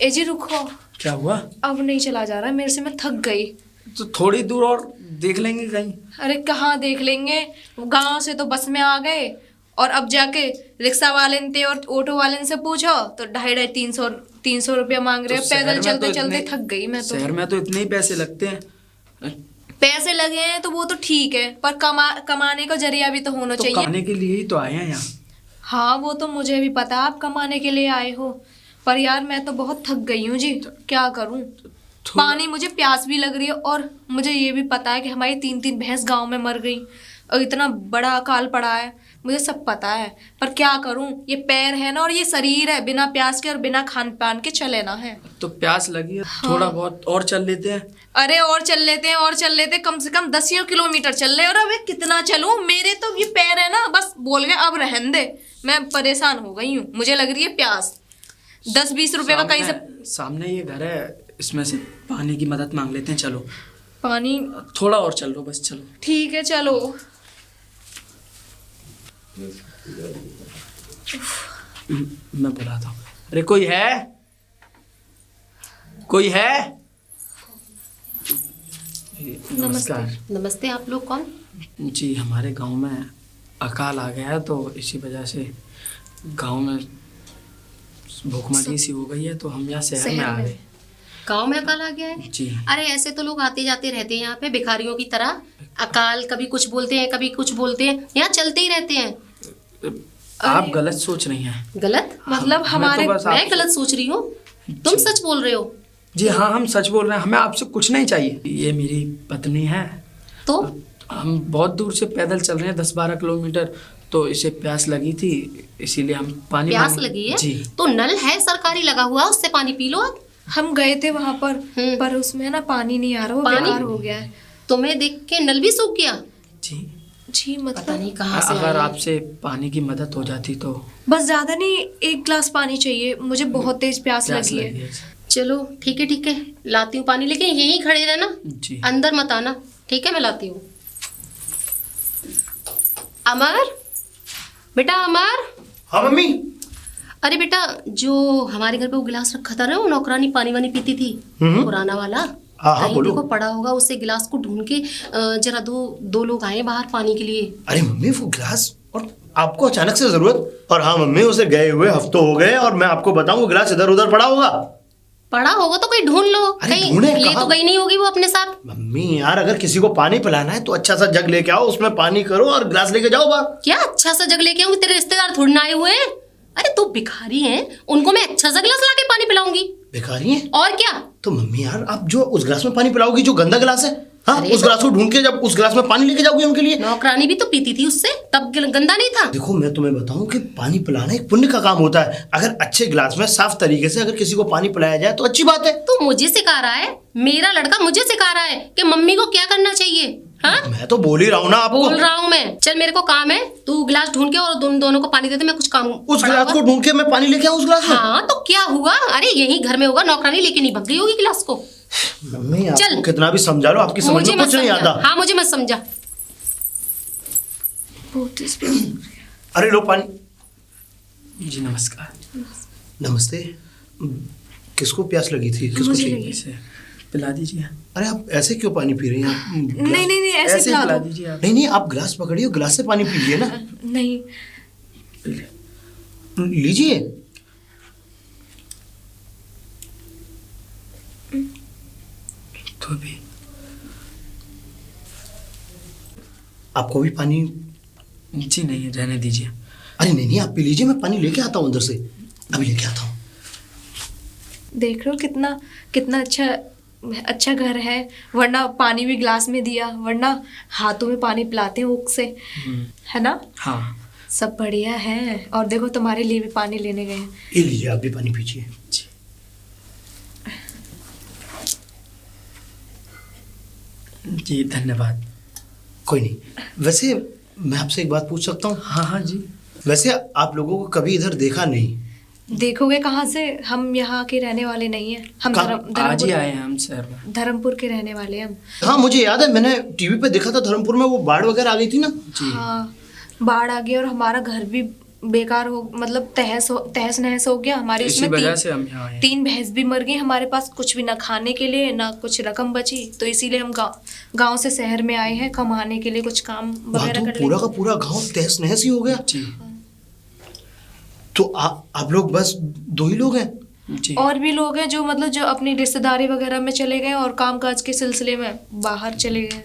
ए जी रुको, क्या हुआ? अब नहीं चला जा रहा मेरे से, मैं थक गई। तो थोड़ी दूर और देख लेंगे कहीं। अरे कहाँ देख लेंगे, गांव से तो बस में आ गए और अब जाके रिक्शा वाले ने और ऑटो वाले से पूछो तो 250-300 रुपया मांग रहे हैं। पैदल चलते चलते थक गई मैं तो। शहर में तो इतने ही पैसे लगते हैं। पैसे लगे हैं तो वो तो ठीक है, पर कमाने का जरिया भी तो होना चाहिए। कमाने के लिए ही तो आए हैं यहाँ। हाँ वो तो मुझे भी पता, आप कमाने के लिए आए हो, पर यार मैं तो बहुत थक गई हूँ जी। क्या करूँ, पानी, मुझे प्यास भी लग रही है और मुझे ये भी पता है कि हमारी 3 भैंस गांव में मर गई और इतना बड़ा अकाल पड़ा है, मुझे सब पता है। पर क्या करूं, ये पैर है ना और ये शरीर है, बिना प्यास के और बिना खान पान के चले ना है। तो प्यास लगी है। हाँ। थोड़ा बहुत और चल लेते हैं। अरे और चल लेते हैं, और चल लेते हैं, कम से कम 10 किलोमीटर चल रहे। और अब कितना चलूं, मेरे तो ये पैर है ना, बस बोल गए अब रहन दे, मैं परेशान हो गई हूँ, मुझे लग रही है प्यास। 10-20 रुपए का कहीं से सामने ये घर है, इसमें से पानी की मदद मांग लेते हैं। चलो पानी, थोड़ा और चल लो, बस चलो। ठीक है चलो। मैं बुलाता हूँ। अरे कोई है, कोई है? नमस्कार। नमस्ते, आप लोग कौन? जी हमारे गांव में अकाल आ गया है, तो इसी वजह से गांव में भूखमरी सी हो गई है, तो हम यहाँ शहर में आ गए। गांव में अकाल आ गया है जी। अरे ऐसे तो लोग आते जाते रहते हैं यहाँ पे भिखारियों की तरह। अकाल कभी कुछ बोलते हैं, कभी कुछ बोलते हैं, यहाँ चलते ही रहते हैं। आप गलत सोच रही हैं। गलत मतलब हमारे, मैं गलत सोच रही हूँ? तुम सच बोल रहे हो? जी हाँ, हम सच बोल रहे हैं, हमें आपसे कुछ नहीं चाहिए। ये मेरी पत्नी है, तो हम बहुत दूर से पैदल चल रहे हैं, 10-12 किलोमीटर, तो इसे प्यास लगी थी, इसीलिए हम पानी प्यास लगी है? जी। तो नल है सरकारी लगा हुआ, उससे पानी पी लो आप। हम गए थे वहां पर उसमें ना पानी नहीं आ रहा, वो बेकार हो गया है। तुम्हें देख के नल भी सूख गया? जी जी, पता मतलब नहीं कहाँ से अगर आया। आपसे पानी की मदद हो जाती तो। बस ज्यादा नहीं, 1 गिलास पानी चाहिए, मुझे बहुत तेज प्यास लगी है। चलो ठीक है, लाती हूँ पानी, लेकिन यहीं खड़े रहना, जी। अंदर मत आना, ठीक है? मैं लाती हूँ। अमर, बेटा अमर। हाँ मम्मी। अरे बेटा, जो हमारे घर पे वो गिलास रखा था ना, वो नौकरानी पानी वानी पीती थी, पुराना वाला, हाँ कहीं बोलो। देखो पड़ा होगा, उससे गिलास को ढूंढ के जरा दो लोग आए बाहर पानी के लिए। अरे मम्मी वो गिलास, और आपको अचानक से जरूरत? और हाँ मम्मी, उसे गए हुए हफ्तों हो गए, और मैं आपको बताऊं वो गिलास इधर उधर पड़ा होगा। पड़ा होगा तो कोई ढूंढ लो। अरे कहीं ढूंढे ले कहाँ? तो गई नहीं होगी वो अपने साथ। मम्मी यार, अगर किसी को पानी पिलाना है तो अच्छा सा जग लेके आओ, उसमें पानी करो और गिलास लेके जाओ बाहर। क्या अच्छा सा जग लेके आऊंगी? तेरे रिश्तेदार थोड़ी ना आए हुए हैं। अरे तो भिखारी हैं, उनको मैं अच्छा सा गिलास लाके पानी पिलाऊंगी। भिखारी हैं? और क्या? तो मम्मी यार, आप जो उस गिलास में पानी पिलाओगी, जो गंदा गिलास है, हाँ, अरे उस गिलास को ढूंढ के जब उस गिलास में पानी लेके जाओगी उनके लिए। नौकरानी भी तो पीती थी उससे, तब गंदा नहीं था। देखो मैं तुम्हें बताऊं कि पानी पिलाना एक पुण्य का काम होता है। अगर अच्छे गिलास में साफ तरीके से अगर किसी को पानी पिलाया जाए तो अच्छी बात है। तू मुझे सिखा रहा है? मेरा लड़का मुझे सिखा रहा है कि मम्मी को क्या करना चाहिए? हाँ, मैं तो बोल ही रहा हूँ ना आपको। बोल रहा हूँ मैं। चल मेरे को काम है, तू गिलास ढूंढ के और दोनों को पानी दे दे, मैं कुछ काम उस गिलास को ढूंढ के मैं पानी लेके आऊँ उस गिलास में? हाँ तो क्या हुआ? अरे यही घर में होगा, नौकरानी लेके नहीं भग गई होगी गिलास को। मम्मी चल। आपको कितना भी समझा लो, आपकी समझ में कुछ नहीं आता। हाँ मुझे मत समझा। अरे लो पानी। जी नमस्कार। नमस्ते। किसको प्यास लगी थी? किसको मुझे चाहिए? लगी। इसे पिला दीजिए। अरे आप ऐसे क्यों पानी पी रही हैं? आप नहीं नहीं नहीं, ऐसे ऐसे पिला पिला दो। दीजिए आप। नहीं, आप गिलास पकड़िए, गिलास से पानी पीजिए ना। नहीं, लीजिए। तो भी आपको भी पानी? जी नहीं, रहने दीजिए। अरे नहीं, आप पी लीजिए, मैं पानी लेके आता हूँ अंदर से, अभी लेके आता हूँ। देख रहे हो कितना कितना अच्छा घर है, वरना पानी भी गिलास में दिया, वरना हाथों में पानी पिलाते हैं ऊक से, है ना? हाँ सब बढ़िया है। और देखो तुम्हारे लिए भी पानी लेने गए हैं। ये लीजिए, आप भी पानी पीजिए। जी। जी धन्यवाद। कोई नहीं। वैसे मैं आपसे एक बात पूछ सकता हूँ? हाँ हाँ जी। वैसे आप लोगों को कभी इधर देखा नहीं। देखोगे कहाँ से, हम यहाँ के रहने वाले नहीं हैं। हम आज ही आए हैं हम शहर में। धर्मपुर के रहने वाले हैं हम। हाँ मुझे याद है, मैंने टीवी पे देखा था, धर्मपुर में वो बाढ़ वगैरह आ गई थी ना। जी। हाँ, बाढ़ आ गई और हमारा घर भी बेकार हो, मतलब तहस नहस हो गया हमारे। इसी उसमें वजह से हम यहाँ आए हैं। 3 भैंस भी मर गई, हमारे पास कुछ भी ना खाने के लिए ना कुछ रकम बची, तो इसीलिए हम गांव से शहर में आए हैं कमाने के लिए, कुछ काम वहाँ वगैरह तो कर पूरा लेंगे। का पूरा गांव तहस नहस ही हो गया। जी तो आप लोग बस 2 ही लोग हैं? जी। और भी लोग हैं जो मतलब जो अपनी रिश्तेदारी वगैरह में चले गए और कामकाज के सिलसिले में बाहर चले गए,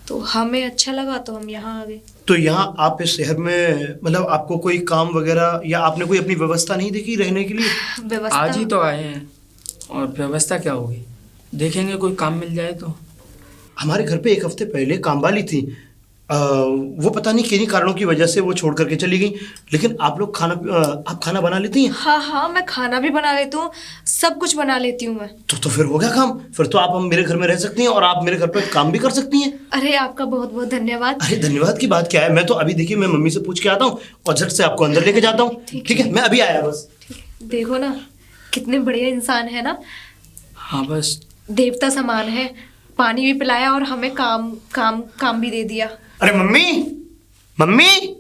तो हमें अच्छा लगा तो हम यहाँ आ गए। तो यहाँ आप इस शहर में मतलब आपको कोई काम वगैरह या आपने कोई अपनी व्यवस्था नहीं देखी रहने के लिए? व्यवस्था आज ही तो आए हैं और व्यवस्था क्या होगी, देखेंगे कोई काम मिल जाए तो। हमारे घर पे 1 हफ्ते पहले काम वाली थी, वो पता नहीं किन्हीं कारणों की वजह से वो छोड़ करके चली गई। लेकिन आप लोग आप खाना बना लेती हैं? हाँ, मैं खाना भी बना लेती हूँ, सब कुछ बना लेती हूँ मैं। तो फिर हो गया काम। फिर तो आप मेरे घर में रह सकती हैं और आप मेरे घर पे काम भी कर सकती हैं। अरे आपका बहुत बहुत धन्यवाद। अरे धन्यवाद की बात क्या है, मैं तो अभी देखिए मैं मम्मी से पूछ के आता हूँ और झट से आपको अंदर लेके जाता हूँ। ठीक है, मैं अभी आया बस। देखो ना कितने बढ़िया इंसान है ना, हाँ बस देवता समान है, पानी भी पिलाया और हमें काम भी दे दिया। अरे मम्मी मम्मी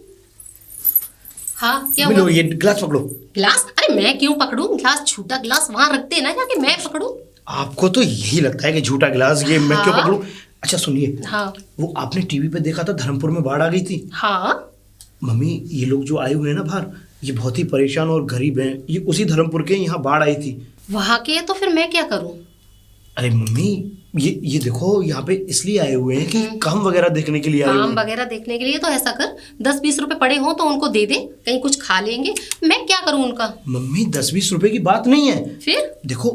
हाँ क्या लो हुआ? ये गिलास पकड़ो। गिलास? अरे मैं क्यों पकड़ूं गिलास? छोटा गिलास वहां रखते हैं ना जाके, मैं पकड़ूं? आपको तो यही लगता है कि झूठा गिलास ये मैं क्यों हाँ। पकड़ूं? अच्छा सुनिए, हाँ वो आपने टीवी पे देखा था धर्मपुर में बाढ़ आ गई थी। हाँ। मम्मी ये लोग जो आए हुए हैं ना बाहर, ये बहुत ही परेशान और गरीब हैं। ये उसी धर्मपुर के यहाँ बाढ़ आई थी। वहां के तो फिर मैं क्या करूं? अरे मम्मी ये देखो यहाँ पे इसलिए आए हुए हैं कि काम वगैरह देखने के लिए आए हुए काम हैं। वगैरह देखने के लिए तो ऐसा कर 10-20 रुपए पड़े हो तो उनको दे दे, कहीं कुछ खा लेंगे। मैं क्या करूं उनका? मम्मी 10-20 रुपए की बात नहीं है। फिर देखो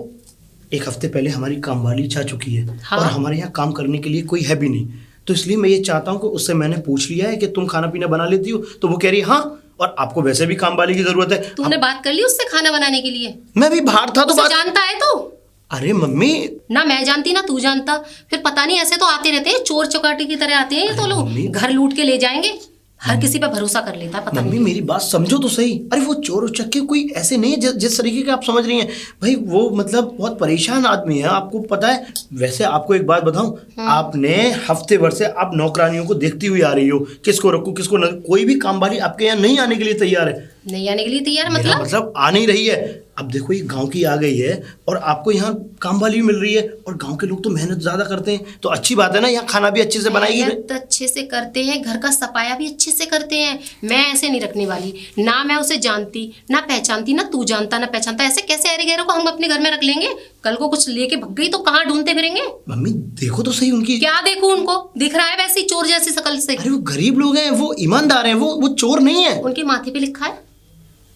1 हफ्ते पहले हमारी काम वाली जा चुकी है। हाँ। और हमारे यहाँ काम करने के लिए कोई है भी नहीं, तो इसलिए मैं ये चाहता हूँ कि उससे मैंने पूछ लिया है कि तुम खाना पीना बना लेती हो, तो वो कह रही है हाँ, और आपको वैसे भी काम वाली की जरूरत है। तूने बात कर ली उससे खाना बनाने के लिए? मैं भी बाहर था तो उसे बात। जानता है तो? अरे मम्मी ना मैं जानती ना तू जानता। फिर पता नहीं ऐसे तो आते रहते हैं, चोर चौकाटी की तरह आते हैं ये तो लोग, मम्मी। घर लूट के ले जाएंगे। हर किसी पे भरोसा कर लेता है, पता मम्मी नहीं। मेरी बात समझो तो सही। अरे वो चोर उचक्के कोई ऐसे नहीं है जिस तरीके के आप समझ रही हैं। भाई वो मतलब बहुत परेशान आदमी है, आपको पता है। वैसे आपको एक बात बताऊं, आपने हफ्ते भर से आप नौकरानियों को देखती हुई आ रही हो, किसको रखूं किसको न, कोई भी काम वाली आपके यहाँ नहीं आने के लिए तैयार है। नहीं आने के लिए तैयार मेरा मतलब? आ नहीं रही है। अब देखो ये गांव की आ गई है और आपको यहाँ काम वाली भी मिल रही है, और गांव के लोग तो मेहनत ज्यादा करते हैं, तो अच्छी बात है ना। यहाँ खाना भी अच्छे से बनाएगी। मेहनत अच्छे से करते हैं, घर का सफाया भी अच्छे से करते हैं। मैं ऐसे नहीं रखने वाली। ना मैं उसे जानती ना पहचानती, ना तू जानता ना पहचानता। ऐसे कैसे अरे गहरों को हम अपने घर में रख लेंगे? कल को कुछ लेके भग गई तो कहाँ ढूंढते फिरेंगे? मम्मी देखो तो सही उनकी। क्या देखूं उनको? दिख रहा है वैसे ही चोर जैसी शकल से। अरे वो गरीब लोग हैं, वो ईमानदार हैं, वो चोर नहीं है। उनके माथे पे लिखा है।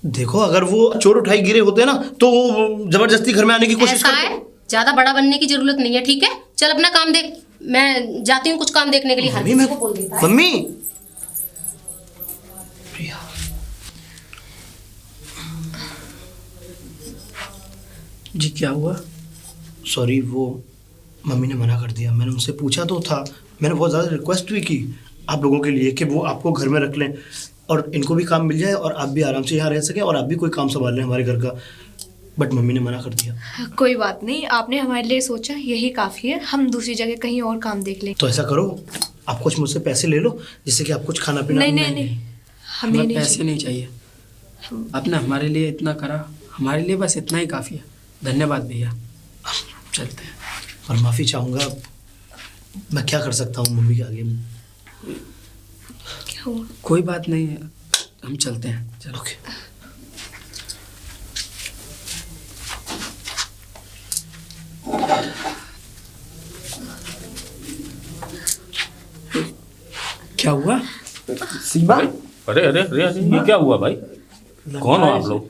देखो अगर वो चोर उठाई गिरे होते ना तो वो जबरदस्ती घर में आने की कोशिश ऐसा करते। है, ज्यादा बड़ा बनने की जरूरत नहीं है, ठीक है? चल अपना काम देख, मैं जाती हूँ कुछ काम देखने के लिए। हर मम्मी किसी मैं को बोल देता है। मम्मी जी क्या हुआ? सॉरी, वो मम्मी ने मना कर दिया। मैंने उनसे पूछा तो था, मैंने बहुत ज़्यादा रिक्वेस्ट भी की आप लोगों के लिए कि वो आपको घर में रख लें और इनको भी काम मिल जाए और आप भी आराम से यहाँ रह सकें और आप भी कोई काम संभाल लें हमारे घर का। बट मम्मी ने मना कर दिया। कोई बात नहीं, आपने हमारे लिए सोचा यही काफ़ी है, हम दूसरी जगह कहीं और काम देख लेंगे। तो ऐसा करो, आप कुछ मुझसे पैसे ले लो जिससे कि आप कुछ खाना पीना। नहीं, हमें हमें नहीं पैसे नहीं चाहिए। आपने हमारे लिए इतना करा, हमारे लिए बस इतना ही काफ़ी है। धन्यवाद भैया, चलते हैं। और माफ़ी चाहूँगा, मैं क्या कर सकता हूँ मम्मी के आगे। क्या हुआ? कोई बात नहीं है, हम चलते हैं। चलो। ओके। क्या हुआ? सीमा, अरे अरे अरे अरे ये क्या हुआ भाई? कौन हो आप लोग?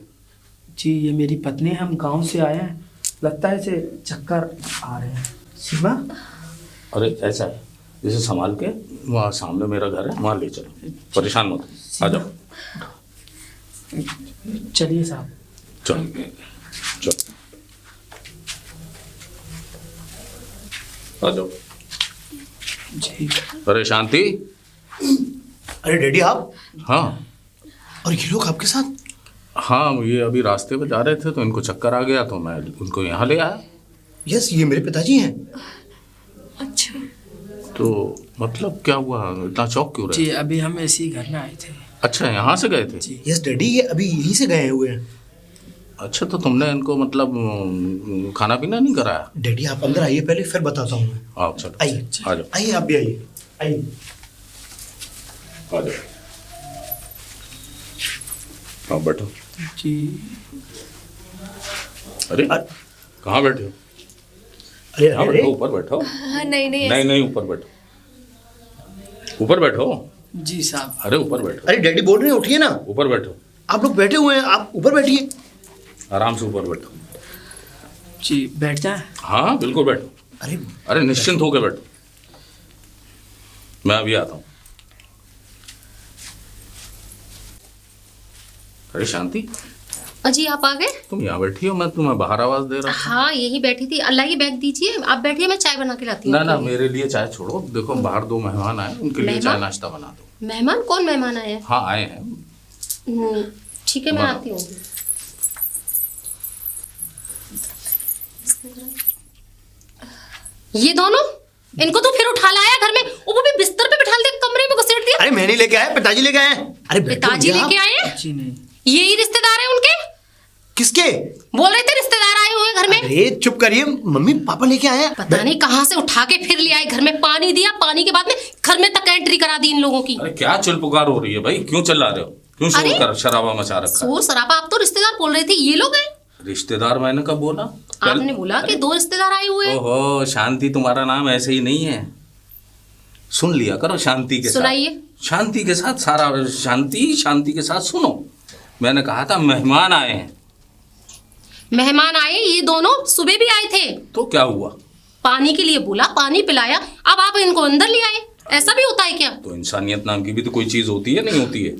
जी ये मेरी पत्नी है, हम गांव से आए हैं। लगता है इसे चक्कर आ रहे हैं। सीमा, अरे ऐसा है, इसे संभाल के वहाँ सामने मेरा घर है, वहाँ ले चलो, परेशान मत हो। आ जाओ, चलिए साहब। चलो चलो आ जाओ। जी अरे शांति। अरे डैडी आप, हाँ और ये लोग आपके साथ? हाँ, ये अभी रास्ते पे जा रहे थे तो इनको चक्कर आ गया तो मैं उनको यहाँ ले आया। यस, ये मेरे पिताजी हैं। अच्छा, तो मतलब क्या हुआ, इतना चौक क्यों रहे? जी अभी हम इसी घर में आए थे। अच्छा, यहाँ से गए थे? जी। यस डैडी, ये अभी यहीं से गए हुए हैं। अच्छा, तो तुमने इनको मतलब खाना पीना नहीं कराया? डैडी आप अंदर आइए पहले, फिर बताता हूँ मैं। आओ चलो, आइए आ जाओ, आइए, आप भी आइए, आइए। आ जाओ, आओ बैठो। जी। अरे अरे कहाँ बैठे हो? अरे यहाँ अरे बैठो, ऊपर बैठो। हाँ, नहीं नहीं नहीं नहीं, ऊपर बैठो, ऊपर बैठो। जी साहब। अरे ऊपर बैठो, अरे डैडी बोल रहे हैं उठिए ना। ऊपर बैठो, आप लोग बैठे हुए हैं, आप ऊपर बैठिए। आराम से ऊपर बैठो। जी बैठ जाए। हाँ बिल्कुल बैठो। अरे अरे निश्चिंत होकर बैठो, मैं अभी आता हूँ। अरे शांति, अजी आप आ गए? तुम यहाँ बैठी हो, मैं तुम्हें बाहर आवाज दे रहा हूँ। हाँ यही बैठी थी। अल्लाह की बैग दीजिए, आप बैठिए, मैं चाय बना के लाती हूँ ना ना, आपके लिए। मेरे लिए चाय छोड़ो, देखो बाहर 2 मेहमान आए, उनके लिए मेहमान? चाय नाश्ता बना दो। मेहमान? कौन मेहमान आए हैं? हाँ आए हैं। ठीक है मैं बना। आती हूँ। ये दोनों, इनको तो फिर उठा लाया घर में, वो भी बिस्तर पे बिठा दे, कमरे में घुसेड़ दिया। अरे मैं नहीं लेके आया, पिताजी लेके आए हैं। अरे बैठो पिताजी भैया, लेके आए हैं? जी नहीं। यही रिश्तेदार हैं उनके? किसके? बोल रहे थे रिश्तेदार आए हुए हैं घर में। अरे चुप करिए, मम्मी पापा लेके आए हैं। पता नहीं कहाँ से उठा के फिर ले आए, घर में पानी दिया, पानी के बाद में घर में तक एंट्री करा दी इन लोगों की। अरे क्या चिल पुकार हो रही है भाई, क्यों चिल्ला रहे हो, क्यों शोर अरे! कर शराबा मचा रखा है? शोर शराबा, आप तो रिश्तेदार बोल रहे थे, ये लोग हैं? रिश्तेदार मैंने कब बोला? आपने बोला कि 2 रिश्तेदार आए हुए हैं। ओहो, शांति तुम्हारा नाम ऐसे ही नहीं है, सुन लिया करो शांति के साथ। सुनाइए। शांति के साथ सारा, शांति शांति के साथ सुनो। मैंने कहा था मेहमान आए हैं। मेहमान आए, ये दोनों सुबह भी आए थे, तो क्या हुआ? पानी के लिए बोला, पानी पिलाया, अब आप इनको अंदर ले आए। ऐसा भी होता है क्या? तो इंसानियत नाम की भी तो कोई चीज होती है, नहीं होती है?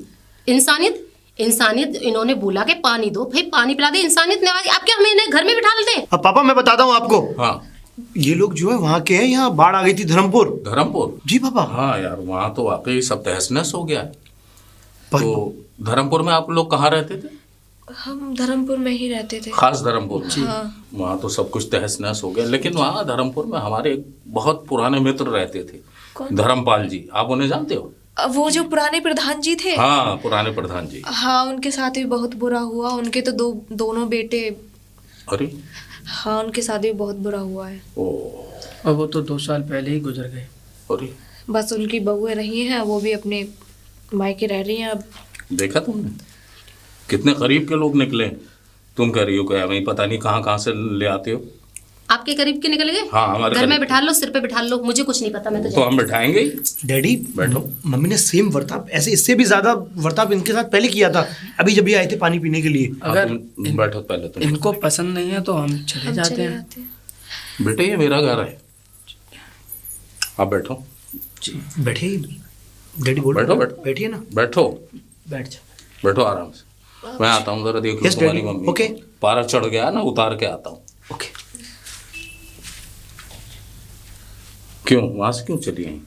इंसानियत? इंसानियत इन्होंने बोला कि पानी दो, भाई पानी पिला दे, इंसानियत नवाजी। आप क्या हमें इन्हें घर में बिठा लेते? अब पापा मैं बताता हूँ आपको, हाँ। ये लोग जो है वहाँ के हैं, यहाँ बाढ़ आ गई थी धर्मपुर। धर्मपुर? जी पापा। हाँ यार, वहाँ तो वाकई सब तहस नहस हो गया है। पर- तो धर्मपुर में आप लोग कहाँ रहते थे? हम धर्मपुर में ही रहते थे। खास धर्मपुर में? हाँ। वहाँ तो सब कुछ तहस नहस हो गया, लेकिन वहाँ धर्मपुर में हमारे एक बहुत पुराने मित्र रहते थे, कौन? धर्मपाल जी। आप उन्हें जानते हो? वो जो पुराने प्रधान जी थे। हाँ, पुराने प्रधान जी। हाँ, उनके साथ भी बहुत बुरा हुआ। उनके तो दोनों बेटे। अरे हाँ, उनके साथ भी बहुत बुरा हुआ है। ओ, और वो तो 2 साल पहले ही गुजर गए। अरे बस उनकी बहुएं रही हैं, वो भी अपने मायके रह रही हैं अब। देखा तुमने कितने करीब के लोग निकले। तुम कह रही हो क्या, मैं पता नहीं कहाँ कहाँ से ले आते हो। आपके करीब के निकल गए? हाँ, हमारे घर में करीब। बिठा लो, सिर पे बिठा लो, मुझे कुछ नहीं पता, मैं तो तो हम बैठाएंगे ही। डैडी बैठो। मम्मी ने सेम वर्ताव, ऐसे इससे भी ज्यादा वर्ताव इनके साथ पहले किया था, अभी जब ये आए थे पानी पीने के लिए। अगर तुम बैठो पहले तुम। इनको पसंद नहीं है तो हम चले हम जाते चले हैं। जाते हैं। बेटे ये मेरा घर है, आप बैठो। जी बैठिए डैडी, बोलो बैठो, बैठो। बैठिए ना। बैठो, बैठ जा। बैठो आराम से। मैं आता हूँ, जरा देख लो Yes, तुम्हारी Daddy. मम्मी। Okay. पारा चढ़ गया ना, उतार के आता हूँ। ओके। क्यों, वहां से क्यों चली आई?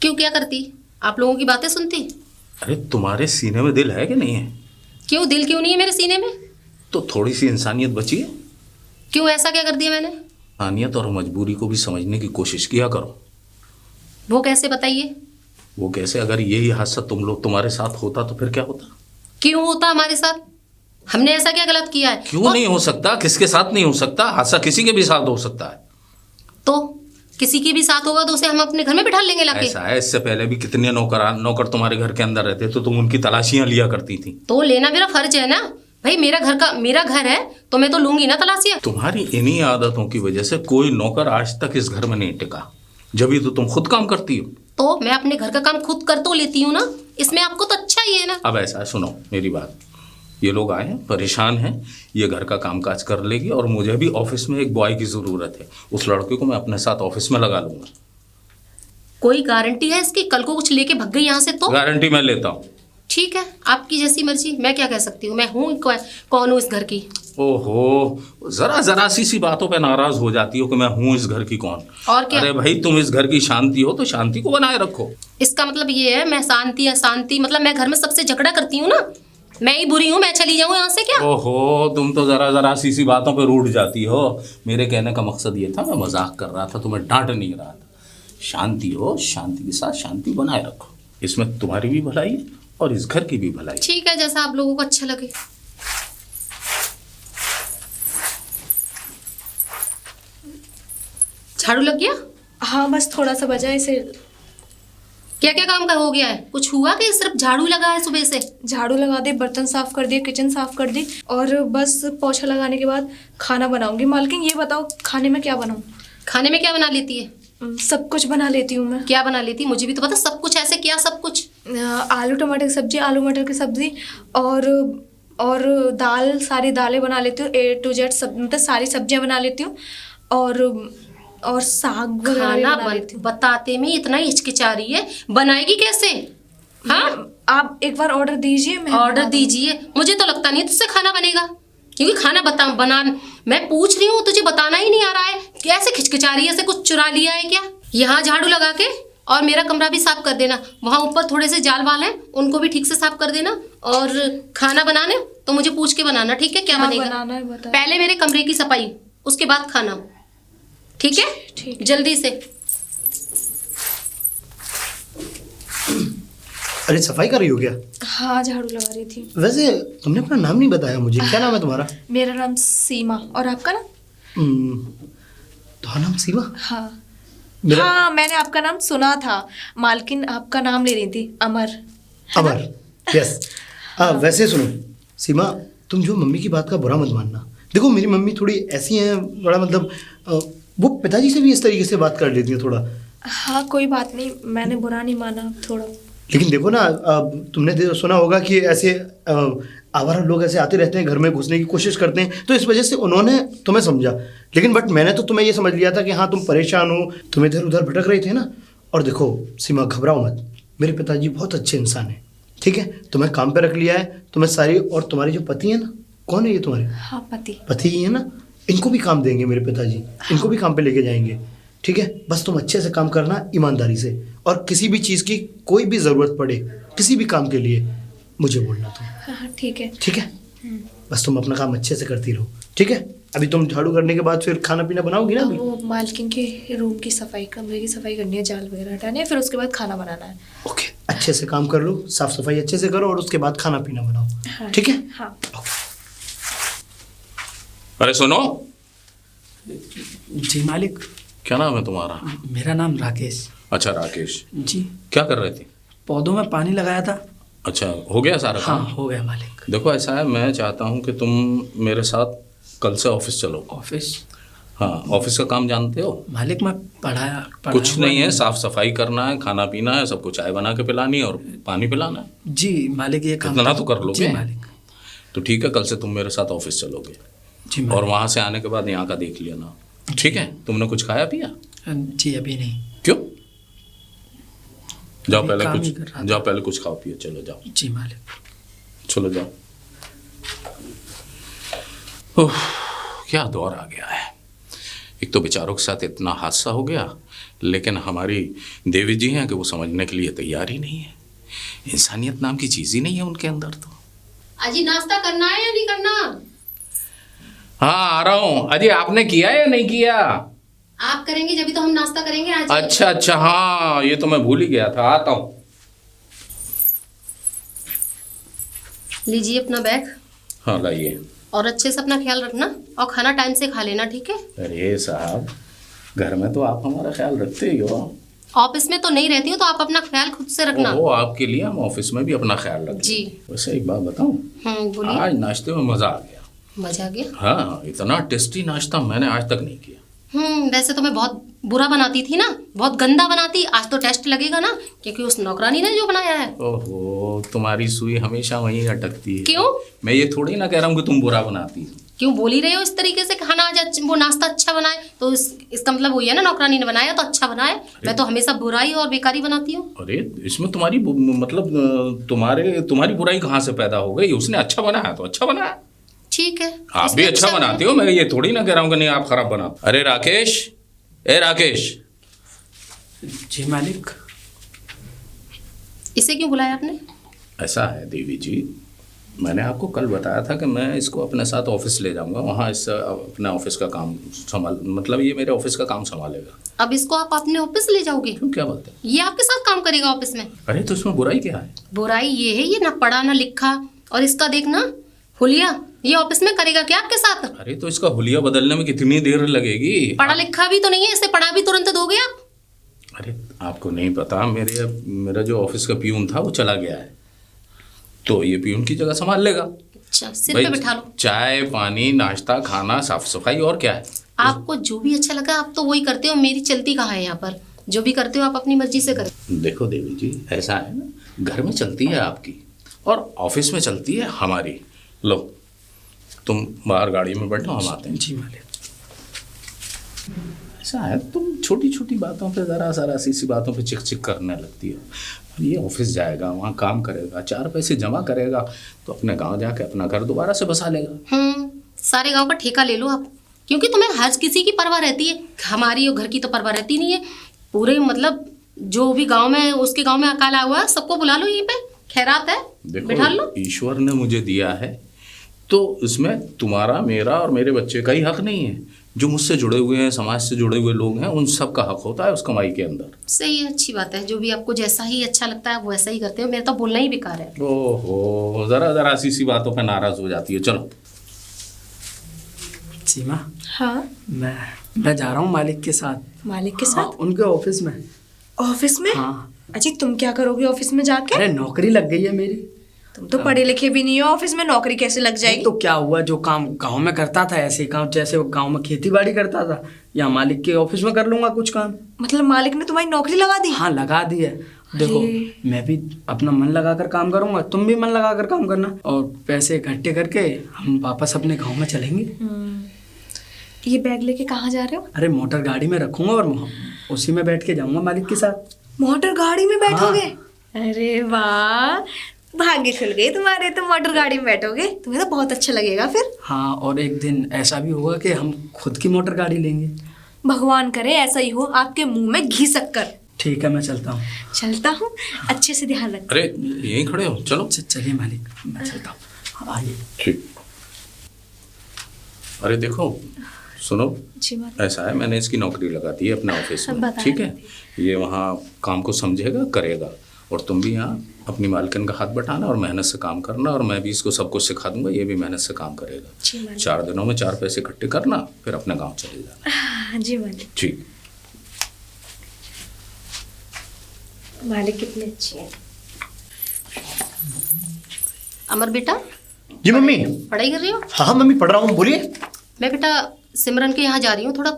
क्यों, क्या करती? आप लोगों की बातें सुनती? अरे तुम्हारे सीने में दिल है कि नहीं है? क्यों दिल क्यों नहीं है मेरे सीने में? तो थोड़ी सी इंसानियत बची है। क्यों, ऐसा क्या कर दिया मैंने? इंसानियत और मजबूरी को भी समझने की कोशिश किया करो। वो कैसे, बताइए? वो कैसे? अगर यही हादसा तुम्हारे साथ होता तो फिर क्या होता? क्यों होता हमारे साथ? हमने ऐसा क्या गलत किया है? क्यों नहीं हो सकता? किसके साथ नहीं हो सकता? हादसा किसी के भी साथ हो सकता है। तो किसी के भी साथ होगा तो उसे हम अपने घर में बिठा लेंगे लाके। ऐसा है, इससे पहले भी कितने नौकर तुम्हारे घर के अंदर रहते, तो तुम उनकी तलाशियां लिया करती थी। तो लेना मेरा फर्ज है ना भाई, मेरा घर है तो मैं तो लूंगी ना तलाशियां। तुम्हारी इन्हीं आदतों की वजह से कोई नौकर आज तक इस घर में नहीं टिका, जब भी तो तुम खुद काम करती हो। तो मैं अपने घर का काम खुद कर तो लेती हूँ ना, इसमें आपको तो अच्छा ही है ना। अब ऐसा है, सुनो मेरी बात। ये लोग आए हैं, परेशान हैं, ये घर का कामकाज कर लेगी और मुझे भी ऑफिस में एक बॉय की ज़रूरत है। उस लड़के को मैं अपने साथ ऑफिस में लगा लूंगा। कोई गारंटी है इसकी? कल को कुछ लेके भग गई यहाँ से तो? गारंटी मैं लेता हूँ। ठीक है, आपकी जैसी मर्जी, मैं क्या कह सकती हूँ? मैं हूँ कौन हूँ इस घर की? ओहो, जरा सी बातों पे नाराज हो जाती हो कि मैं हूँ इस घर की कौन। और क्या? अरे भाई, तुम इस घर की शांति हो तो शांति को बनाए रखो। इसका मतलब ये है मैं शांति अशांति, मतलब मैं घर में सबसे झगड़ा करती हूँ ना, मैं ही बुरी हूँ, मैं चली जाऊँ यहाँ से क्या? ओहो, तुम तो जरा सी बातों पे रूठ जाती हो। मेरे कहने का मकसद ये था, मैं मजाक कर रहा था, तुम्हें डांट नहीं रहा था। शांति हो, शांति के साथ शांति बनाए रखो, इसमें तुम्हारी भी भलाई है और इस घर की भी भलाई। ठीक है, जैसा आप लोगों को अच्छा लगे। झाड़ू लग गया? हाँ बस थोड़ा सा बजा इसे। क्या क्या काम का हो गया है? कुछ हुआ कि सिर्फ झाड़ू लगा है सुबह से? झाड़ू लगा दे, बर्तन साफ कर दिए, किचन साफ कर दी और बस पोछा लगाने के बाद खाना बनाऊंगी। मालकिन ये बताओ खाने में क्या बनाऊं? खाने में क्या बना लेती है? सब कुछ बना लेती हूँ मैं। क्या बना लेती? मुझे भी तो पता। सब कुछ ऐसे क्या सब कुछ? आलू टमाटर की सब्जी, आलू मटर की सब्जी और दाल, सारी दालें बना लेती हूँ। A to Z सब, मतलब सारी सब्जियां बना लेती हूँ और साग वगैरह भी खाना बना लेती हूँ। बताते में इतना हिचकिचा रही है, बनाएगी कैसे? हाँ, आप एक बार ऑर्डर दीजिए, मैं ऑर्डर बना दूँगी। दीजिए। मुझे तो लगता नहीं तुझसे खाना बनेगा, क्योंकि खाना बना मैं पूछ रही हूँ, तुझे बताना ही नहीं आ रहा है। कैसे खिचकिचा रही है? ऐसे कुछ चुरा लिया है क्या? यहाँ झाड़ू लगा के और मेरा कमरा भी साफ कर देना। वहाँ ऊपर थोड़े से जाल वाल हैं, उनको भी ठीक से साफ कर देना। और खाना बनाने तो मुझे पूछ के बनाना, ठीक है? क्या बनेगा बनाना है बता। पहले मेरे कमरे की सफाई, उसके बाद खाना, ठीक है? ठीक है। जल्दी से। अरे सफाई कर रही हो क्या? हाँ झाड़ू लगा रही थी। वैसे तुमने अपना नाम नहीं बताया मुझे, क्या नाम है तुम्हारा? मेरा नाम सीमा, और आपका नाम? तुम्हारा नाम सीमा? हाँ मेरा हाँ, मैंने आपका नाम सुना था। मालकिन आपका नाम ले रही थी, अमर। अमर। यस। वैसे सुनो सीमा, तुम जो मम्मी की बात का बुरा मत मानना। देखो मेरी मम्मी थोड़ी ऐसी हैं, बड़ा मतलब वो पिताजी से भी इस तरीके से बात कर लेती हैं थोड़ा। हाँ कोई बात नहीं, मैंने बुरा नहीं माना थोड़ा। लेकिन देखो ना, तुमने सुना होगा कि ऐसे आवारा लोग ऐसे आते रहते हैं, घर में घुसने की कोशिश करते हैं, तो इस वजह से उन्होंने तुम्हें समझा। लेकिन बट मैंने तो तुम्हें ये समझ लिया था कि हाँ तुम परेशान हो, तुम इधर उधर भटक रहे थे ना। और देखो सीमा, घबराओ मत, मेरे पिताजी बहुत अच्छे इंसान हैं, ठीक है? तुम्हें काम पे रख लिया है, तुम्हें सारी, और तुम्हारे जो पति है ना, कौन है ये तुम्हारे? हाँ पति ही है ना, इनको भी काम देंगे मेरे पिताजी, इनको भी काम पे लेके जाएंगे, ठीक है? बस तुम अच्छे से काम करना, ईमानदारी से, और किसी भी चीज़ की कोई भी ज़रूरत पड़े, किसी भी काम के लिए मुझे बोलना तुम। हाँ ठीक है। ठीक है? बस तुम अपना काम अच्छे से करती रहो, ठीक है? अभी तुम झाड़ू करने के बाद फिर खाना पीना बनाओगी ना? अब अभी वो मालकिन के रूम की सफाई, कमरे की सफाई करनी है, जाल वगैरह हटाने हैं, फिर उसके बाद खाना बनाना है। ओके, अच्छे से काम कर लो, साफ सफाई अच्छे से करो, और उसके बाद खाना पीना बनाओ, हाँ, ठीक है? हाँ। अरे सुनो, जी मालिक। क्या नाम है तुम्हारा? मेरा नाम राकेश। अच्छा राकेश, जी। क्या कर रहे थे? पौधों में पानी लगाया था। अच्छा, हो गया सारा हाँ काम? हो गया मालिक। देखो ऐसा है, मैं चाहता हूँ कि तुम मेरे साथ कल से ऑफिस चलो। ऑफिस? हाँ, ऑफिस का काम जानते हो? मालिक मैं पढ़ाया कुछ हुआ नहीं है, साफ सफाई करना है, खाना पीना है, सबको चाय बना के पिलानी है और पानी पिलाना है। जी मालिक, ये काम इतना तो कर लोगे? जी मालिक। तो ठीक है, कल से तुम मेरे साथ ऑफिस चलोगे, जी और मालिक। वहाँ से आने के बाद यहाँ का देख लेना, ठीक है? तुमने कुछ खाया पिया? जी अभी नहीं। क्यों? जाओ अभी पहले काम ही कर रहा कुछ, था। जाओ पहले कुछ खाओ पियो, चलो जाओ, जी मालिक। चलो जाओ। ओह, क्या दौर आ गया है। एक तो बेचारों के साथ इतना हादसा हो गया, लेकिन हमारी देवी जी हैं कि वो समझने के लिए तैयार ही नहीं है। इंसानियत नाम की चीज़ ही नहीं है उनके अंदर तो। अजी नाश्ता करना है या नहीं करना? हाँ आ रहा हूँ। अजी आपने किया या नहीं किया? आप करेंगे जब तो हम नाश्ता करेंगे आज। अच्छा अच्छा, हाँ ये तो मैं भूल ही गया था, आता हूँ। लीजिए अपना बैग, हाँ लाइए। और अच्छे से अपना ख्याल रखना, और खाना टाइम से खा लेना, ठीक है? अरे साहब, घर में तो आप हमारा ख्याल रखते ही हो। ऑफिस में तो नहीं रहती हूँ, तो आप अपना ख्याल खुद से रखना। वो आपके लिए हम ऑफिस में भी अपना ख्याल रखते जी। हैं। वैसे एक बात बताऊं, बोलिए। आज नाश्ते में मजा आ गया। मजा आ गया? हाँ, इतना टेस्टी नाश्ता मैंने आज तक नहीं किया। वैसे तो मैं बहुत बुरा बनाती थी ना, बहुत गंदा बनाती। आज तो टेस्ट लगेगा ना, क्योंकि उस नौकरानी ने जो बनाया है। ओहो, तुम्हारी सुई हमेशा वहीं अटकती है। क्यों? मैं ये थोड़ी ना कह रहा हूँ कि तुम बुरा बनाती हो। क्यों बोल ही रहे हो इस तरीके से? खाना आज वो नाश्ता अच्छा बनाए तो इसका मतलब वही है ना, नौकरानी ने बनाया तो अच्छा बनाए। मैं तो हमेशा बुराई और बेकारी बनाती हूँ। अरे इसमें तुम्हारी मतलब तुम्हारी बुराई कहाँ से पैदा हो गई? उसने अच्छा बनाया तो अच्छा बनाया। ठीक है, आप भी अच्छा बनाती हो, मैं ये थोड़ी ना कह रहा हूँ कि नहीं आप खराब बनाते। अरे राकेश, ए राकेश। जी मालिक। इसे क्यों बुलाया आपने? ऐसा है देवी जी, मैंने आपको कल बताया था कि मैं इसको अपने साथ ऑफिस ले जाऊंगा, वहाँ इस अपने ऑफिस का काम मतलब ये मेरे ऑफिस का काम संभालेगा। अब इसको आप अपने ऑफिस ले जाओगे? क्यों, क्या बोलते हैं? ये आपके साथ काम करेगा ऑफिस में? अरे तो इसमें बुराई क्या है? बुराई ये है, ये ना पढ़ा ना लिखा, और इसका देखना हुलिया, ये ऑफिस में करेगा क्या आपके साथ? अरे तो इसका हुलिया बदलने में कितनी देर लगेगी? पढ़ा लिखा भी तो नहीं है, इसे पढ़ा भी तुरंत दोगे आप? अरे आपको नहीं पता, मेरा जो ऑफिस का प्यून था वो चला गया है, तो ये प्यून की जगह संभाल लेगा। अच्छा, सिर भाई, पे बिठा लो। चाय पानी नाश्ता खाना साफ सफाई और क्या है। आपको जो भी अच्छा लगा आप तो वही करते हो, मेरी चलती कहाँ है यहाँ पर? जो भी करते हो आप अपनी मर्जी से करते देखो देवी जी, ऐसा है ना, घर में चलती है आपकी और ऑफिस में चलती है हमारी। लो तुम बाहर गाड़ी में बैठो, हम आते हैं। जी मालिक। ऐसा है, तुम छोटी छोटी बातों पे जरा सी बातों पे चिक चिक करने लगती हो। ये ऑफिस जाएगा, वहाँ काम करेगा, 4 पैसे जमा करेगा, तो अपने गांव जाके अपना घर दोबारा से बसा लेगा। सारे गांव का ठेका ले लो आप, क्योंकि तुम्हें हर किसी की परवाह रहती है, हमारी और घर की तो परवाह रहती नहीं है। पूरे मतलब जो भी गांव में, उसके गांव में अकाल आया हुआ है, सबको बुला लो, यहीं पे खैरात है, बिठा लो। देखो ईश्वर ने मुझे दिया है तो इसमें तुम्हारा, मेरा और मेरे बच्चे का ही हक नहीं है। जो मुझसे जुड़े हुए हैं, समाज से जुड़े हुए लोग हैं, उन सब का हक होता है उस कमाई के अंदर। सही है, अच्छी बात है, जो भी आपको जैसा ही अच्छा लगता है आप वैसा ही करते हो। मेरा तो बोलना ही बेकार है। ओहो, जरा सी बातों पे नाराज हो जाती है। चलो सीमा, हाँ मैं जा रहा हूँ मालिक के साथ। मालिक के हाँ, साथ? उनके ऑफिस में। ऑफिस में? हाँ। अजी तुम क्या करोगे ऑफिस में जाके? अरे नौकरी लग गई है मेरी। तुम तो पढ़े लिखे भी नहीं हो, ऑफिस में नौकरी कैसे लग जाएगी? तो क्या हुआ, जो काम गांव में करता था ऐसे काम, जैसे गांव में खेती बाड़ी करता था, या मालिक के ऑफिस में कर लूंगा कुछ काम। मतलब मालिक ने तुम्हारी नौकरी लगा दी? हाँ लगा दी है। देखो मैं भी अपना मन लगाकर काम करूंगा, तुम भी मन लगाकर काम करना, और पैसे इकट्ठे करके हम वापस अपने गाँव में चलेंगे। ये बैग लेके कहाँ जा रहे हो? अरे मोटर गाड़ी में रखूंगा और उसी में बैठ के जाऊंगा मालिक के साथ। मोटर गाड़ी में बैठोगे? अरे वाह, भाग्य खुल गई तुम्हारे, तुम मोटर गाड़ी में बैठोगे, तुम्हें तो बहुत अच्छा लगेगा फिर। हाँ, और एक दिन ऐसा भी होगा कि हम खुद की मोटर गाड़ी लेंगे। भगवान करे ऐसा ही हो, आपके मुंह में घी शक्कर। ठीक है, मैं चलता हूँ। चलता हूँ, अच्छे से ध्यान रख। अरे यहीं खड़े हो, चलो। चलिए मालिक, मैं चलता हूँ। आइए। ठीक। अरे देखो सुनो, जी मालिक। ऐसा है, मैंने इसकी नौकरी लगा दी है अपने ऑफिस में, बता ठीक है। ये वहाँ काम को समझेगा, करेगा, और तुम भी यहाँ अपनी मालकिन का हाथ बटाना और मेहनत से काम करना, और मैं भी इसको सब कुछ सिखा दूंगा, ये भी मेहनत से काम करेगा। 4 दिनों में 4 पैसे इकट्ठे करना, फिर अपने गांव चले जाना। जी मालिक। ठीक। मालिक कितनी अच्छी है। अमर बेटा, जी मम्मी। पढ़ाई कर रही हो? हाँ मम्मी पढ़ रहा हूँ, बोलिए। मैं बेटा सिमरन के यहाँ जा रही हूँ थोड़ा।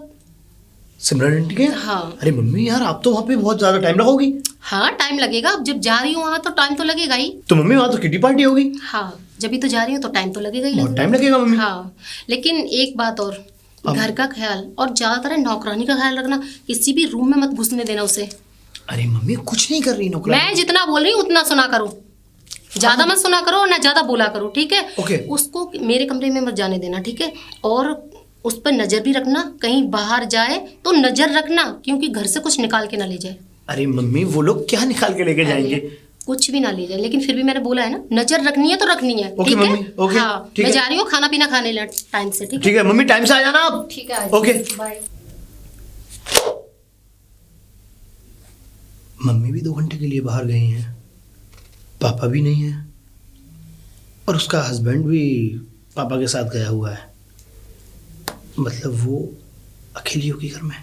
सिमरन आंटी के? हाँ। अरे मम्मी यार, आप तो वहाँ पे बहुत ज्यादा टाइम लगाओगी। हाँ टाइम लगेगा, अब जब जा रही हूँ वहाँ तो टाइम तो लगेगा ही। तो मम्मी वहाँ तो किटी पार्टी होगी। हाँ, जब भी तो जा रही हूँ तो टाइम तो लगेगा ही। बहुत टाइम लगेगा मम्मी। हाँ, लेकिन एक बात और, घर का ख्याल और ज्यादातर नौकरानी का ख्याल रखना, किसी भी रूम में मत घुसने देना उसे। अरे मम्मी कुछ नहीं कर रही नौकरानी। मैं जितना बोल रही हूँ उतना सुना करो, ज्यादा मत सुना करो और ना ज्यादा बोला करो, ठीक है? ओके। उसको मेरे कमरे में मत जाने देना, ठीक है? और उस पर नजर भी रखना, कहीं बाहर जाए तो नजर रखना, क्योंकि घर से कुछ निकाल के ना ले जाए। अरे मम्मी वो लोग क्या निकाल के लेके जाएंगे? कुछ भी ना ले जाए, लेकिन फिर भी मैंने बोला है ना, नजर रखनी है तो रखनी है। ओके ठीक है मम्मी, ओके, हाँ, ठीक मैं है। जा रही हूँ खाना पीना खाने टाइम से, ठीक है? ठीक है मम्मी, टाइम से आ जाना आप। ठीक है, ओके बाय। मम्मी भी 2 घंटे के लिए बाहर गई हैं, पापा भी नहीं है, और उसका हस्बैंड भी पापा के साथ गया हुआ है। मतलब वो अकेली होगी घर में।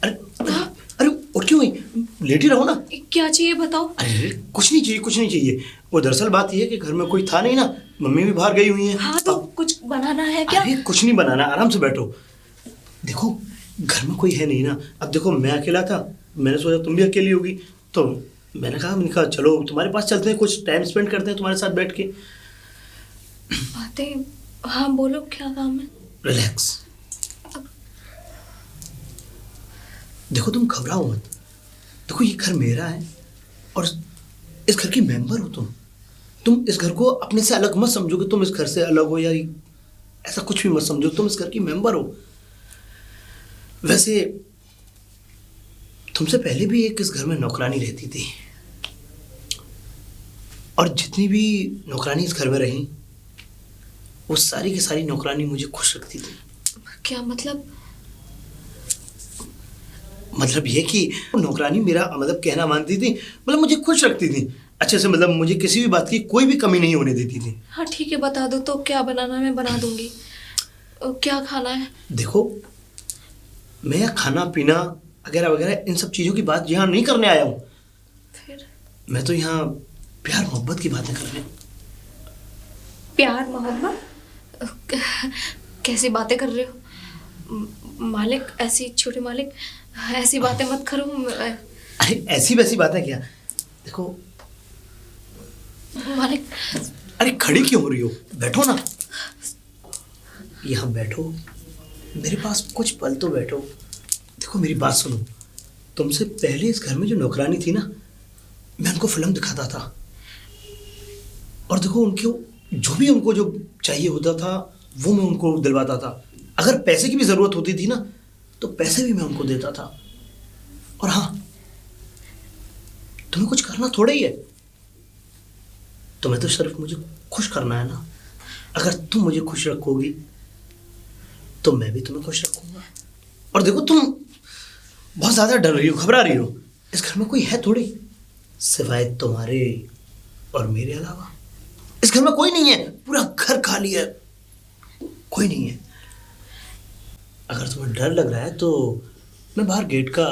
अरे और क्यों हुई? लेट ही रहो ना। क्या चाहिए बताओ? अरे कुछ नहीं चाहिए, कुछ नहीं चाहिए। वो दरअसल बात ये है कि घर में कोई था नहीं ना, मम्मी भी बाहर गई हुई है। हाँ तो कुछ बनाना है क्या? अरे कुछ नहीं बनाना, आराम से बैठो। देखो घर में कोई है नहीं ना, अब देखो मैं अकेला था, मैंने सोचा तुम भी अकेली होगी, तो मैंने कहा चलो तुम्हारे पास चलते हैं, कुछ टाइम स्पेंड करते हैं तुम्हारे साथ बैठ के। बातें, हाँ बोलो क्या काम है? रिलैक्स। अब देखो तुम घबराओ मत। देखो ये घर मेरा है और इस घर की मेंबर हो तुम इस घर को अपने से अलग मत समझो कि तुम इस घर से अलग हो या ऐसा कुछ भी मत समझो। तुम इस घर की मेंबर हो। वैसे तुमसे पहले भी एक इस घर में नौकरानी रहती थी और जितनी भी नौकरानी इस घर में रही वो सारी की सारी नौकरानी मुझे खुश रखती थी। क्या मतलब? मतलब ये कि नौकरानी मेरा मतलब कहना मानती थी, मतलब मुझे खुश रखती थी अच्छे से, मतलब मुझे किसी भी बात की कोई भी कमी नहीं होने देती थी। हाँ ठीक है, बता दो तो क्या बनाना है, मैं बना दूंगी। क्या खाना है? देखो मैं यहाँ खाना पीना वगैरह वगैरह इन सब चीज़ों की बात यहाँ नहीं करने आया हूँ। फिर? मैं तो यहाँ प्यार मोहब्बत की बातें करने। प्यार मोहब्बत? कैसी बातें कर रहे हो मालिक? ऐसी छोटे मालिक ऐसी बातें मत करो। अरे ऐसी वैसी बातें क्या। देखो मालिक। अरे खड़ी क्यों हो रही हो, बैठो ना, यहाँ बैठो, मेरे पास कुछ पल तो बैठो। देखो मेरी बात सुनो, तुमसे पहले इस घर में जो नौकरानी थी ना, मैं उनको फिल्म दिखाता था और देखो उनको जो चाहिए होता था वो मैं उनको दिलवाता था। अगर पैसे की भी जरूरत होती थी ना तो पैसे भी मैं उनको देता था। और हाँ, तुम्हें कुछ करना थोड़ा ही है, तुम्हें तो सिर्फ मुझे खुश करना है ना। अगर तुम मुझे खुश रखोगी तो मैं भी तुम्हें खुश रखूंगा। और देखो तुम बहुत ज्यादा डर रही हो, घबरा रही हो। इस घर में कोई है थोड़ी, सिवाय तुम्हारे और मेरे अलावा इस घर में कोई नहीं है। पूरा घर खाली है, कोई नहीं है। अगर तुम्हें डर लग रहा है तो मैं बाहर गेट का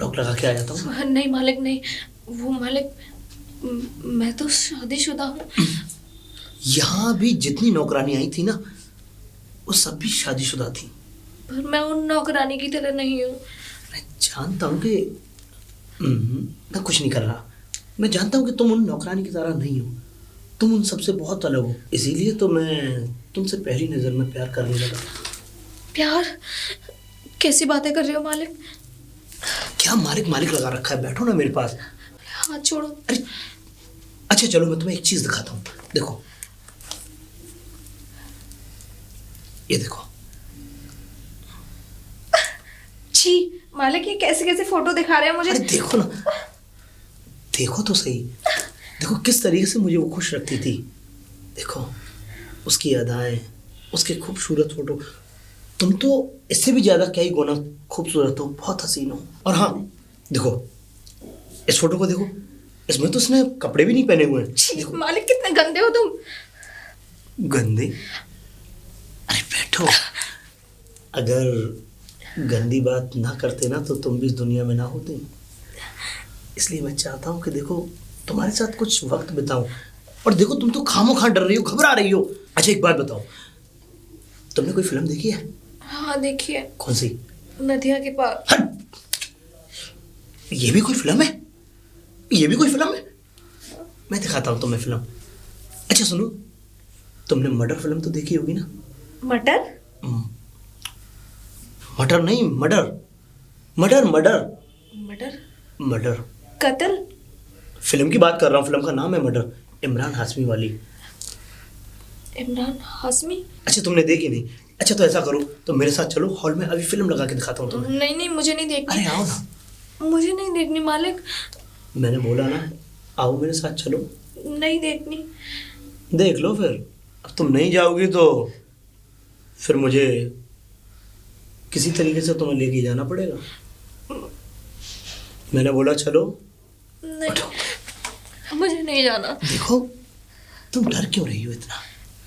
लॉक लगा के आ जाता हूँ। नहीं मालिक नहीं, वो मालिक मैं तो शादीशुदा हूँ। यहाँ भी जितनी नौकरानी आई थी ना वो सब भी शादीशुदा थी। पर मैं उन नौकरानी की तरह नहीं हूँ। मैं जानता हूँ कि मैं कुछ नहीं कर रहा। मैं जानता हूँ कि तुम उन नौकरानी की तरह नहीं हो, तुम उन सबसे बहुत अलग हो। इसीलिए तो मैं तुमसे पहली नज़र में प्यार करने लगा। प्यार? कैसी बातें कर रहे हो मालिक? क्या मालिक मालिक लगा रखा है, बैठो ना मेरे पास। हाथ छोड़ो। अरे अच्छा चलो मैं तुम्हें एक चीज़ दिखाता हूँ। देखो ये देखो। छी मालिक, ये कैसे कैसे फोटो दिखा रहे हैं मुझे। अरे देखो ना, देखो तो सही। देखो किस तरीके से मुझे वो खुश रखती थी। देखो उसकी अदाएं, उसके खूबसूरत फोटो। तुम तो इससे भी ज्यादा क्या ही गुना खूबसूरत हो, बहुत हसीन हो। और हाँ देखो इस फोटो को देखो, इसमें तो उसने कपड़े भी नहीं पहने हुए हैं। छी मालिक, कितने गंदे हो तुम। गंदे? अरे बैठो। अगर गंदी बात ना करते ना तो तुम भी इस दुनिया में ना होती। इसलिए मैं चाहता हूँ कि देखो तुम्हारे साथ कुछ वक्त बिताऊं। और देखो तुम तो खामोखा डर रही हो, घबरा रही हो। अच्छा एक बात बताओ, तुमने कोई फिल्म देखी है? हाँ देखिए। कौन सी? नदिया के पार। हट! ये भी कोई फिल्म है? ये भी कोई फिल्म है? मैं दिखाता हूँ तुम्हें फिल्म। अच्छा सुनो, तुमने मर्डर फिल्म तो देखी होगी ना? मटर? मटर नहीं, मर्डर। मर्डर मर्डर मटर? मर्डर। कत्ल? फिल्म की बात कर रहा हूँ, फिल्म का नाम है मर्डर, इमरान हाशमी वाली। इमरान हाशमी? अच्छा तुमने देखी नहीं? अच्छा तो ऐसा करो, तो मेरे साथ चलो, हॉल में अभी फिल्म लगा के दिखाता हूँ तुम्हें। नहीं नहीं, मुझे नहीं देखनी। अरे आओ ना। मुझे नहीं देखनी मालिक। मैंने बोला ना, आओ मेरे साथ चलो। नहीं देखनी। देख लो फिर। अब तुम नहीं जाओगी तो फिर मुझे किसी तरीके से तुम्हें लेके जाना पड़ेगा। मैंने बोला चलो। नहीं, मुझे नहीं जाना। देखो तुम डर क्यों रही हो इतना?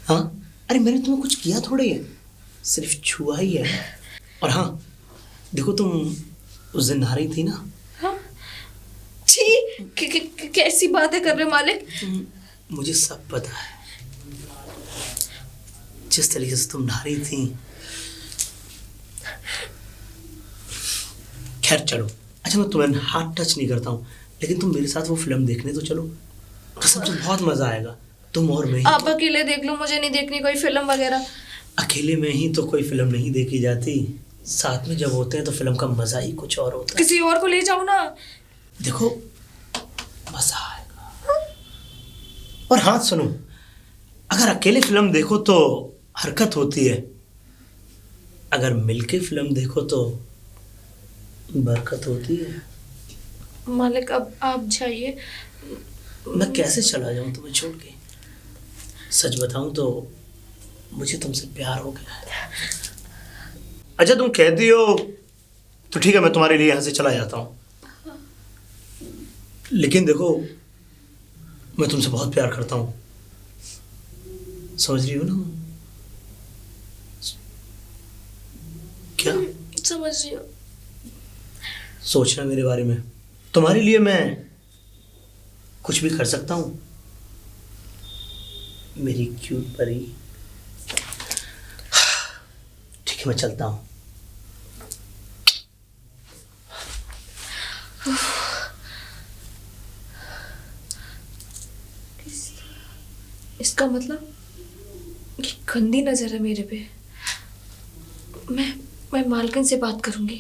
हाँ अरे मैंने तुम्हें कुछ किया थोड़ा ही है, सिर्फ छुआ ही है। और हाँ देखो तुम उस दिन नहा रही थी ना। हाँ? छी, कैसी बातें कर रहे हो मालिक? मुझे सब पता है, जिस तरीके से तुम नहा रही थी। खैर चलो। अच्छा मैं तुम्हें हाथ टच नहीं करता हूँ, लेकिन तुम मेरे साथ वो फिल्म देखने तो चलो, कसम से बहुत मजा आएगा। तुम और मैं ही। आप अकेले देख लो, मुझे नहीं देखनी कोई फिल्म वगैरह। अकेले में ही तो कोई फिल्म नहीं देखी जाती। साथ में जब होते हैं तो फिल्म का मजा ही कुछ और होता है। किसी और को ले जाओ ना। देखो मजा आएगा। और हाँ सुनो, अगर अकेले फिल्म देखो तो हरकत होती है, अगर मिलके फिल्म देखो तो बरकत होती है। मालिक अब आप जाइए। मैं कैसे चला जाऊं तुम्हें छोड़ के? सच बताऊं तो मुझे तुमसे प्यार हो गया है। अच्छा तुम कहती हो तो ठीक है, मैं तुम्हारे लिए यहाँ से चला जाता हूँ, लेकिन देखो मैं तुमसे बहुत प्यार करता हूँ, समझ रही हो ना? क्या समझ रही हो? सोचना मेरे बारे में, तुम्हारे लिए मैं कुछ भी कर सकता हूँ मेरी क्यूट परी। ठीक है मैं चलता हूँ। इसका मतलब कि गंदी नजर है मेरे पे। मैं मालकिन से बात करूंगी।